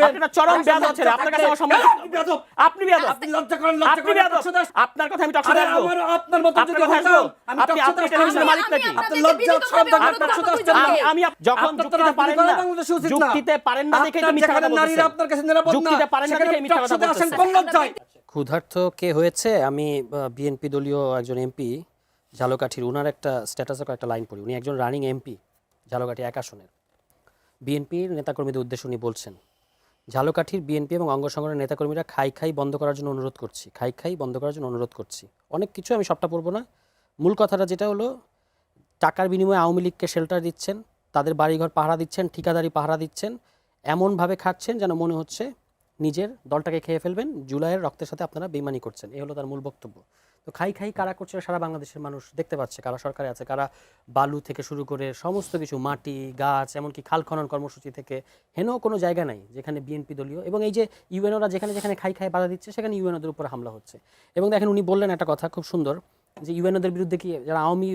আপনি চরম বেয়াদব ছেলে, আপনার কাছে আমার সম্মান। আপনি বেয়াদব, আপনি লজ্জা করেন, লজ্জা আপনি করেন। বেয়াদব, আপনার কথা আমি টকশোতে আসবো। আপনার মতো যদি হতাম আপনি টেলিভিশনের মালিক নাকি? আপনি লজ্জা শরম আমি যখন যুক্তিতে পারেন না, যুক্তিতে পারেন না দেখে তো মিথ্যা কথা বলছেন। নারীরা আপনার কাছে নিরাপদ না, যুক্তিতে পারেন না দেখে মিথ্যা কথা আসেন বলছেন। কোন লজ্জায়? ক্ষুধার্ত কে হয়েছে, আমি বিএনপি দলীয় একজন এমপি ঝালকাঠির, উনার একটা স্ট্যাটাসে কয়েকটা লাইন পড়ি। উনি একজন রানিং এমপি ঝালকাঠি 1 আসনের। বিএনপির নেতাকর্মীদের উদ্দেশ্যে উনি বলছেন, ঝালকাঠির বিএনপি এবং অঙ্গ সংগঠনের নেতাকর্মীরা খাই বন্ধ করার জন্য অনুরোধ করছি, খাই বন্ধ করার জন্য অনুরোধ করছি। অনেক কিছু, আমি সবটা পড়বো না। মূল কথাটা যেটা হলো, টাকার বিনিময়ে আওয়ামী লীগকে শেল্টার দিচ্ছেন, তাদের বাড়িঘর পাহারা দিচ্ছেন, ঠিকাদারি পাহারা দিচ্ছেন, এমনভাবে খাচ্ছেন যেন মনে হচ্ছে নিজের দলটাকে খেয়ে ফেলবেন। জুলাইয়ের রক্তের সাথে আপনারা বেইমানি করছেন, এই হলো তার মূল বক্তব্য। তো খাই কারা করছে সারা বাংলাদেশের মানুষ দেখতে পাচ্ছে, কারা সরকারে আছে, কারা বালু থেকে শুরু করে সমস্ত কিছু, মাটি, গাছ, এমনকি খাল খনন কর্মসূচি থেকে হেনও কোনো জায়গা নাই যেখানে বিএনপি দলীয় এবং এই যে ইউএনওরা যেখানে যেখানে খাই বাধা দিচ্ছে সেখানে ইউএনওদের উপর হামলা হচ্ছে। এবং দেখেন উনি বললেন একটা কথা খুব সুন্দর, যে ইউএনওদের বিরুদ্ধে কি, যারা আওয়ামী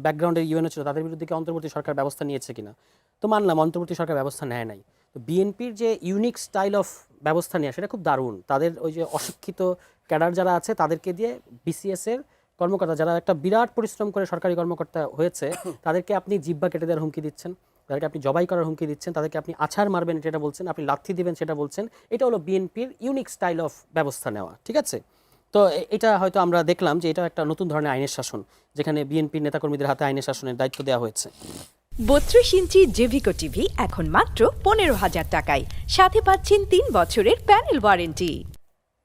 ব্যাকগ্রাউন্ডের ইউএনও ছিল তাদের বিরুদ্ধে কি অন্তর্বর্তী সরকার ব্যবস্থা নিয়েছে কিনা? তো মানলাম অন্তর্বর্তী সরকার ব্যবস্থা নেয় নাই। তো বিএনপির যে ইউনিক স্টাইল অফ ব্যবস্থা নেওয়া সেটা খুব দারুণ। তাদের ওই যে অশিক্ষিত ক্যাডার যারা আছে তাদেরকে দিয়ে বিসিএস এর কর্মকর্তা, যারা একটা বিরাট পরিশ্রম করে সরকারি কর্মকর্তা হয়েছে, তাদেরকে আপনি জিহ্বা কেটে দেওয়ার হুমকি দিচ্ছেন, তাদেরকে আপনি জবাই করার হুমকি দিচ্ছেন, তাদেরকে আপনি আছাড় মারবেন সেটা বলছেন, আপনি লাথি দিবেন সেটা বলছেন। এটা হলো বিএনপির ইউনিক স্টাইল অফ ব্যবস্থা নেওয়া, ঠিক আছে? তো এটা হয়তো আমরা দেখলাম যে এটা একটা নতুন ধরনের আইনের শাসন, যেখানে বিএনপির নেতাকর্মীদের হাতে আইনের শাসনের দায়িত্ব দেওয়া হয়েছে। 32 ইঞ্চি জেভিকো টিভি এখন মাত্র 15,000 টাকায়, সাথে পাচ্ছেন 3 বছরের প্যানেল ওয়ারেন্টি।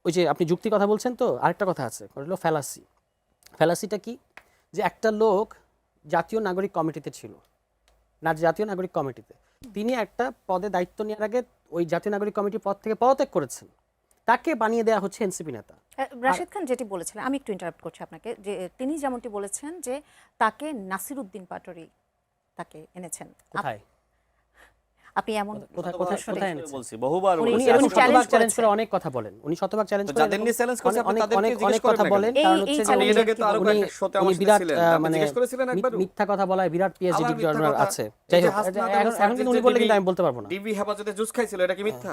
ওই যে আপনি যুক্তি কথা বলছেন, তো আরেকটা কথা আছে, হলো ফ্যালাসি। ফ্যালাসিটা কি? যে একটা লোক জাতীয় নাগরিক কমিটিতে ছিল, না জাতীয় নাগরিক কমিটিতে, তিনি একটা পদে দায়িত্ব নেওয়ার আগে ওই জাতীয় নাগরিক কমিটির পদ থেকে পদত্যাগ করেছেন, তাকে বানিয়ে দেওয়া হচ্ছে এনসিপি নেতা। রাশেদ খান যেটি বলেছিলেন, আমি একটু ইন্টারাপ্ট করছি আপনাকে, যে তিনি যেমনটি বলেছেন যে তাকে নাসির উদ্দিন পাটোয়ারি তাকে এনেছেন। কোথায়? আপনি এমন কোথায় এনেছেন? বলছি বহুবার উনি বলছি। এরকম শতভাগ চ্যালেঞ্জ চ্যালেঞ্জ করেছেন। করে অনেক কথা বলেন উনি, শতভাগ চ্যালেঞ্জ তো করে যাদের নিয়ে চ্যালেঞ্জ করছে আপনি তাদেরকে অনেক জিজ্ঞেস কথা করেন বলেন, না কারণ এই হচ্ছে যে challenge এর আগে তো আরো উনি কয়েকটা শোতে আমার সাথে বিরাট ছিলেন, আপনি মানে জিজ্ঞেস করেছিলেন একবারও? মিথ্যা কথা বলায় বিরাট পিএইচডি আবার ডিগ্রি মিথ্যা কথা। আছে। এই যাই যে হোক, হাসনাত এখন এবং এখন কিন্তু উনি সার্জিস বললে যে কিন্তু আমি বলতে পারবো না। ডিবি হেফাজতে জুস খাইছিল, এটা কি মিথ্যা?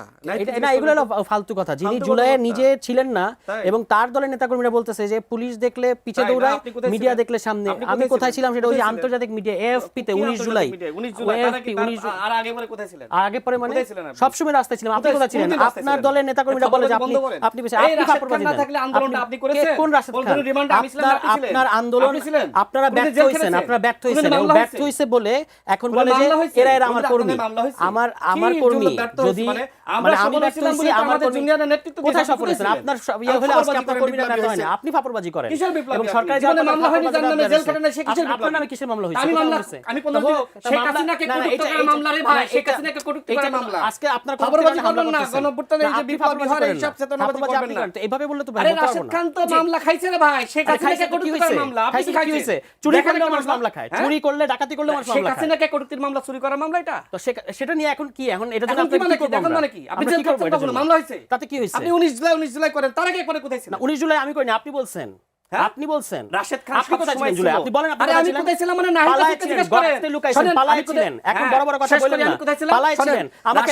না, এগুলো হলো ফালতু কথা। যিনি ফালতু জুলাইয়ে কথা। নিজে ছিলেন না তাই? এবং তার দলের নেতাকর্মীরা বলতেছে যে পুলিশ দেখলে পিছে তাই না? দৌড়ায়, আপনি কোথায় মিডিয়া ছিলেন? দেখলে সামনে। আপনি আমি কোথায় ছিলাম সেটা ওই যে কোথায় ছিলেন? আন্তর্জাতিক মিডিয়া এএফপি তে কি 19 জুলাই। 19 জুলাই তার AFP আগে 19 আর আগে পরে কোথায় ছিলেন? আর আগে পরে মানে কোথায় ছিলেন আপনি? সবসময় রাস্তায় ছিলাম। আপনি কোথায় ছিলেন? কোনদিন রাস্তায় আপনার ছিলেন? দলের নেতাকর্মীরা বলে যে আপনি বন্ধ করেন। আপনি পিছে এই আপনি রাশেদ ফাপড়বাজি খান না দেন। থাকলে আন্দোলনটা আপনি করেছেন? কোন রাশেদ খান? বলবেন রিমান্ডে আমি ছিলাম না, আপনি ছিলেন? আপনার আন্দোলন আপনি ছিলেন? আপনারা উনি ব্যর্থ জেল হইছেন, খেটেছে? আপনারা ব্যর্থ উনি হইছেন এবং মামলা ব্যর্থ হয়েছে? হইছে বলে এখন উনি বলে যে মামলা হয়েছে? এরা আমার উনি কর্মী, আপনাদের মামলা হয়েছে? আমার কি কর্মী। জন্য ব্যর্থ হয়েছে? যদি মানে আমরা মানে আমি সফল ব্যর্থ হয়েছিলাম হইছি, বলে তো আমার আমাদের কর্মী জুনিয়ররা নেতৃত্ব দিয়েছে, কোথায় আপনি সফল হয়েছেন? কোথায় আপনার ছিলেন? ইয়ে হলে আজকে ফাপড়বাজি আপনার করেন, কর্মীরা বিপ্লবী নেতা হয় না, হয়েছে। আপনি ফাপড়বাজি করেন। কিসের বিপ্লবী এবং আপনি? সরকারি জীবনে যার মামলা হয়নি, ফাপড়বাজি যার নামে আপনার জেল আছে। খাটেন না, সে কিসের আপনার নামে বিপ্লবী? কিসের মামলা হয়েছে? আমি কোথায় মামলা হয়েছে? আমি বললাম যে শেখ হাসিনাকে কটূক্তি করার মামলা রে ভাই, শেখ হাসিনাকে কটূক্তি করার মামলা। আজকে আপনার ফাপড়বাজি করবেন না, গণঅভ্যুত্থানে এই যে বিপ্লবী হয় এইসব চেতনাবাদী করবেন না। এইভাবে বললে তো আরে বলতে পারবো রাশেদ না। খান তো মামলা খাইছে রে ভাই, শেখ হাসিনাকে কটূক্তি করার মামলা। আপনি কি খাইছে? চুরি করলে মানুষ মামলা খায়, চুরি করলে ডাকাতি করলে মানুষ শেখ মামলা খায়। হাসিনাকে কটূক্তির মামলা, চুরি করার মামলা এটা? তো সেটা নিয়ে এখন কি, এখন এটা এখন কি মানে কি? এখন মানে কি? আপনি জেল খাচ্ছেন কখনো? মামলা হয়েছে? তাতে কি হয়েছে? আপনি 19 জুলাই করেন, তার আগে পরে কোথায় ছিলেন? না 19 জুলাই আমি কইনি, আপনি বলছেন। আপনি বলছেন রাশেদ খান আপনি কোথায় ছিলেন জুলাই? আপনি বলেন আপনি আরে আমি কোথায় ছিলাম মানে নাহিদ রাফিদকে জিজ্ঞেস করেন। গর্তে লুকাইছেন, পালাইছিলেন। এখন বড় বড় কথা বলেন না। আমি কোথায় ছিলাম? পালাইছিলেন। আমাকে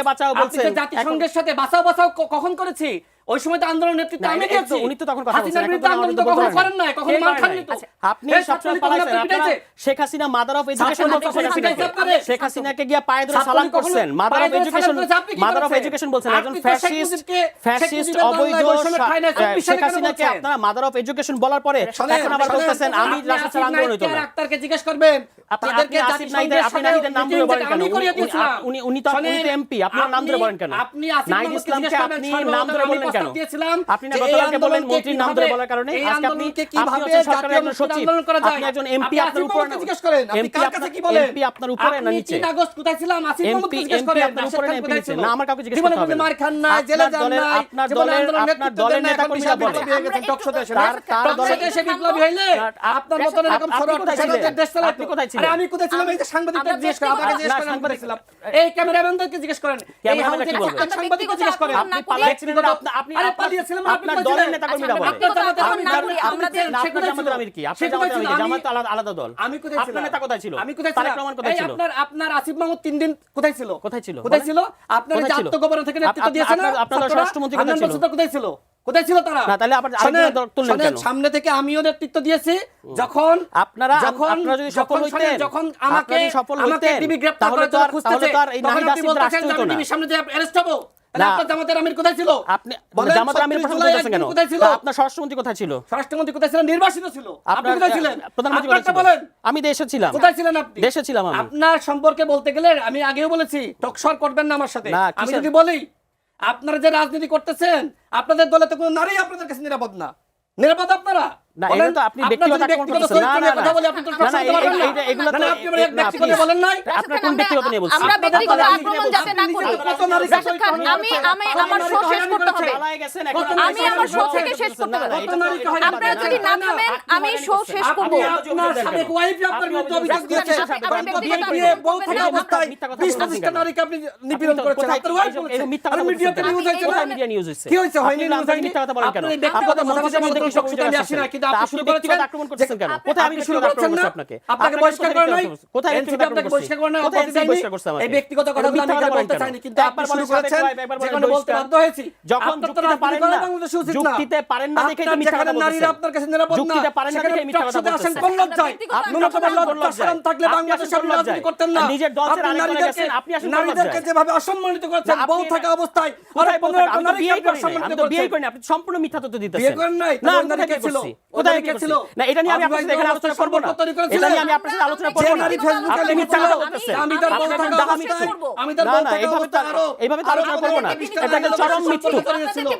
বাঁচাও আপনি বলছেন। যে জাতিসংঘের সাথে বাঁচাও কখন করেছি? ওই সময় তো আন্দোলন নেতৃত্ব আমি দিয়েছি। উনি তো তখন কথা বলছেন। হাসিনার বিরুদ্ধে আন্দোলন তো কখনো করেন নাই, কখনো মার খাননি তো। আপনি সবসময় পালাইছেন। আপনারা Sheikh Hasina mother of education বলছেন। শেখ হাসিনাকে গিয়া পায়ে ধরে সালাম করছেন। মাদার অফ এডুকেশন বলছেন। একজন ফ্যাসিস্ট অবৈধ শেখ হাসিনাকে আপনারা মাদার অফ এডুকেশন বলার পরে এখন আবার বলতেছেন আমি রাশেদ স্যার আন্দোলন হইতো না। ডাক্তারকে জিজ্ঞেস করবেন। তাদেরকে আসিফ নাহিদের নাম ধরে বলেন কেন? উনি তো এমপি, আপনার নাম ধরে বলেন কেন? আপনি আসিফ নাহিদ ইসলামকে আপনি নাম ধরে বললেন কেন? দিয়েছিলাম আপনি না গতকালকে বলেন মন্ত্রীর নাম ধরে বলার কারণে আজকে আপনি হচ্ছেন সরকারের একজন সচিব, আপনি একজন এমপি, আপনার উপরে না জিজ্ঞেস করেন আপনি কার কাছে কি বলেন? এমপি আপনার উপরে না নিচে? 3 আগস্ট কোথায় ছিলাম? আসিফ মাহমুদকে জিজ্ঞেস করেন আপনার উপরে না এমপি নিচে? না আমার কাউকে জিজ্ঞেস জীবনে করতে হবে না। মার খান না, জেলে যান না, আপনার দলের নেতাকর্মীরা বলে তার দলে এসে বিপ্লবী হইলে আপনার মতন এরকম ষড়যন্ত্রের দেশ চালায়। আপনি কোথায় ছিলেন? আরে আমি কোথায় ছিলাম? এই যে সাংবাদিকদের জিজ্ঞেস করেন, আপনাকে জিজ্ঞেস করেন আমি কোথায় ছিলাম? এই ক্যামেরাম্যানদেরকে জিজ্ঞেস করেন, এই ক্যামেরাম্যানরা হাউজের কি বলবে? সাংবাদিককে জিজ্ঞেস করেন। আপনি পালাইছিলেন, আপনি আরে পালিয়েছিলাম, আপনি আপনার বলছিলেন। দলের নেতাকর্মীরা বলে ব্যক্তিগত আক্রমণ না করি, আমাদের না, আপনার জামাতের আমির কি? আপনার জামাতের আমির কি? জামাত আলাদা দল। আমি কোথায় ছিলাম? আপনার নেতা কোথায় ছিল? আমি কোথায় তারেক ছিলাম? রহমান কোথায় এই ছিল? আপনার আসিফ মাহমুদ 3 দিন কোথায় ছিল? কোথায় ছিল? কোথায় বলেন। ছিল? আপনার কোথায় যে ছিল? আত্মগোপন থেকে নেতৃত্ব দিয়েছে না? আপনাদের ছাত্ররা? স্বরাষ্ট্রমন্ত্রী কোথায় হান্নান ছিল? মাসুদ কোথায় ছিল? কোথায় ছিল তারা? না, তাহলে আবার আরেকজনের শোনেন, দল তুললেন শোনেন, কেন? সামনে থেকে আমিও নেতৃত্ব দিয়েছি যখন আপনারা যখন যদি সফল যখন হইতেন, যখন আমাকে আপনারা যদি সফল আমাকে হইতেন, টিভি গ্রেফতার তাহলে করার তো জন্য আর- খুঁজতেছে, তাহলে তো আর এই তখন নাহিদ আপনি আসিফ বলতেছেন রাষ্ট্র যে হতো আমি না। টিভির সামনে যে অ্যারেস্ট হবো, তাহলে না। আপনার জামাতের আমির কোথায় ছিল? আপনি বলেন, জামাতের আমির 37 প্রশ্ন জুলাই করতেছেন কেন? কোথায় ছিল? তা আপনার স্বরাষ্ট্রমন্ত্রী কোথায় ছিল? স্বরাষ্ট্রমন্ত্রী কোথায় ছিলেন? নির্বাসিত ছিল। আপনি আপনার কোথায় ছিলেন? প্রধানমন্ত্রী কোথায় আপনারটা ছিল? বলেন। আমি দেশে ছিলাম। কোথায় ছিলেন আপনি? দেশে ছিলাম আমি। আপনার সম্পর্কে বলতে গেলে আমি আগেও বলেছি টকশর করবেন না আমার সাথে। না, আমি কিসের- যদি বলি আপনারা যে রাজনীতি করতেছেন আপনাদের দলে তো কোনো নারী আপনাদের কাছে নিরাপদ না। নিরাপদ আপনারা? না, বলেন, এগুলো তো আপনি আপনার ব্যক্তিগত যদি আক্রমণ ব্যক্তিগত করতেছেন। চরিত্র না, নিয়ে না, কথা না। বলি, আপনি তো না, টকশর না, করতে পারবেন না। এগুলো তো না, না, আপনি আমার এক না, ব্যক্তিগত please। বলেন নাই। আপনার কোন ব্যক্তিগত নিয়ে বলছেন? আমরা ব্যক্তিগত আপনাদের আক্রমণ আপনি যাতে না করি। কত নারী রাশেদ খান, আমি আমার শো শেষ করতে হবে। পালায় গেছেন, কত এখন নারী আমি আমার শো হয়রানি থেকে করেছে? শেষ করতে না, না, পারবো। এটা তো- নারীকে এটা তো হয়রানি আপনারা বাদ যদি দেন। না না, থামেন আপনি আমি হয়রানি শো করছেন। শেষ আপনি করবো। আপনার সাবেক ওয়াইফকে আপনার বিরুদ্ধে অভিযোগ দিয়েছেন। আপনি গত ব্যক্তিগত বিয়ে আক্রমণ বউ করবেন থাকা না। অবস্থায় মিথ্যা কথা 20-25টা বলছেন কেন? নারীকে আপনি নিপীড়ন আপনি তো করেছেন। কোথায়- আপনার wife এইসব- বলেছে। এইসব মিথ্যা আর কথা মিডিয়াতে বলছেন নিউজ কেন? হয়েছে কোথায় না? মিডিয়া নিউজ হয়েছে? কি হয়েছে? হয়নি আপনি নিউজ আপনি হয়নি? মিথ্যা কথা বলেন কেন? আপনি ব্যক্তিগত আপনাদের কথা মসজিদের বলতে মধ্যে বলতে কৃষক বলতে আমি আসি না, কিন্তু তা আপনি আপনি শুরু ব্যক্তিগত করেছেন আক্রমণ করতেছেন কেন? যে- কোথায় আমি আপনি ব্যক্তিগত শুরু আক্রমণ করেছেন করছি না? আপনাকে? আপনাকে আপনাকে বহিষ্কার করে নাই? কোথায় এনসিপি ব্যক্তিগত আপনাকে আক্রমণ করছি? বহিষ্কার করে নাই? কোথায় আপত্তি এনসিপি জানায়নি? বহিষ্কার করছে আমাকে? এই ব্যক্তিগত এটা কথাগুলো আমি মিথ্যা এখানে কথা বলতে বলেন চাইনি, কেন? কিন্তু আপনি একবার শুরু বলেন করেছেন, সাবেক wife, একবার যে বলেন কারণে বলতে বহিষ্কার। বাধ্য হয়েছি। যখন আপনার তো যুক্তিতে রাজনীতি পারেন করা না, বাংলাদেশে উচিত না। যুক্তিতে পারেন না দেখেই তো আপনার মিথ্যা কথা যেখানে নারীরা বলতেছেন। আপনার কাছে নিরাপদ না, যুক্তিতে পারেন না সেখানে দেখেই মিথ্যা কথা টকশোতে আসেন বলতেছেন। কোন লজ্জায়? আপনি ন্যূনতম আসেন কোন লজ্জা শরম থাকলে আপনি বাংলাদেশে আসেন কোন আপনি রাজনীতি লজ্জায়? করতেন না। নিজের দল ছেড়ে আপনি আরেক দলে নারীদেরকে- গেছেন, আপনি আসেন কোন নারীদেরকে লজ্জায়? যেভাবে অসম্মানিত করছেন, না, আপনি বউ এটা- থাকা অবস্থায় কোথায় আরো বলতে 15 আমি তো নারীকে বিয়ে আপনি করি নাই, অসম্মানিত আমি তো বিয়ে করছেন। করি নাই, আপনি সম্পূর্ণ মিথ্যা তথ্য দিতেছেন। বিয়ে করেন নাই? না, তাহলে আমি নারী কোথায় কে ছিল? করছি? ওই কোথায় নারী কে করছি? ছিল? না, এটা নিয়ে আমি আপনার সাথে এখানে অবিবাহিত আলোচনা অবস্থায় করব না। সম্পর্ক তৈরি করেছিলেন? এটা নিয়ে আমি আপনার সাথে আলোচনা যে করব না। নারী ফেসবুকে আপনি মিথ্যা কথা বলতেছেন। আমি তার বউ আপনি থাকা ডাহা অবস্থায় মিথ্যু। আমি তার না, বউ না, থাকা এইভাবে তো অবস্থায় আরো এইভাবে তো আলোচনা করব না। এটা একটা চরম মিথ্যু।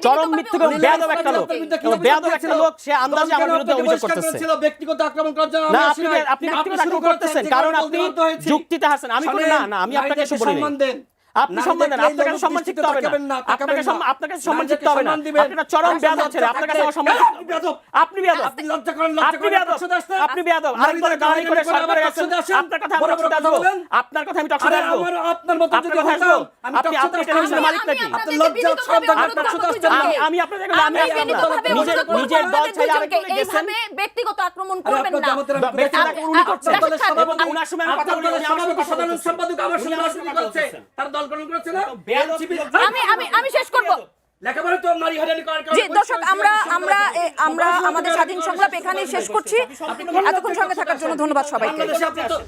চরম মিথ্যু এবং বেয়াদব একটা লোক। এবং বেয়াদব একটা লোক, সে আন্দাজে আমার বিরুদ্ধে অভিযোগ করতেছে। ব্যক্তিগত আক্রমণ করার জন্য না, আমি আপনি আসি নাই। আপনি ব্যক্তিগত শুরু আক্রমণ করেছেন, করতেছেন যে কারণ কারণে আপনি বলতে বাধ্য হয়েছি। যুক্তিতে হাসেন। আমি বলি না, না, আমি আপনাকে এসব বলি সম্মান নাই। দেন। আপনি সম্মান দেন, আপনার কাছে সম্মান শিখতে হবে না। আপনার কাছে সম্মান শিখতে হবে না। আপনি একটা চরম বেয়াদব ছেলে, আপনার কাছে আমার সম্মান শিখতে হবে না। আপনি বেয়াদব। আপনি লজ্জা করেন, আপনি বেয়াদব। আপনি বেয়াদব। আরেকবার গালি করে সরকারে গেছেন। আপনার কথা আমি টকশোতে আসবো। আপনার কথা আমি টকশোতে আসবো। আপনার মতো আপনার যদি কথা হতাম, আসবো। আপনি টেলিভিশনের মালিক নাকি? আপনার লজ্জা শরম থাকলে আপনার টকশোতে আসতেন না। আমি আপনাদের আমি নিজের দল ছেড়ে আরেক দলে গেছেন। এইভাবে ব্যক্তিগত আক্রমণ আরে করবেন আপনার না। জামাতের আমি ব্যক্তিগত করছি না। উনি করছেন। আপনার দলের এবং সভাপতি- উনার সময় আমি কথা আপনার বলি, দলের উনি আমার সভাপতি, সাথে কথা সাধারণ বলতেছেন। সম্পাদক আমার উনি সঙ্গে আমার রাজনীতি সাথে কথা করছে। বলতেছেন। তার দল গঠন করেছে না? বেয়াদব NCP আমি শেষ করব। লেখাপড়া তো নারী হয়রানি করার কারণে জি দর্শক, আমরা আমাদের স্বাধীন সংলাপ এখানেই শেষ করছি। এতক্ষণ সঙ্গে থাকার জন্য ধন্যবাদ সবাইকে। বাংলাদেশে আপনি তো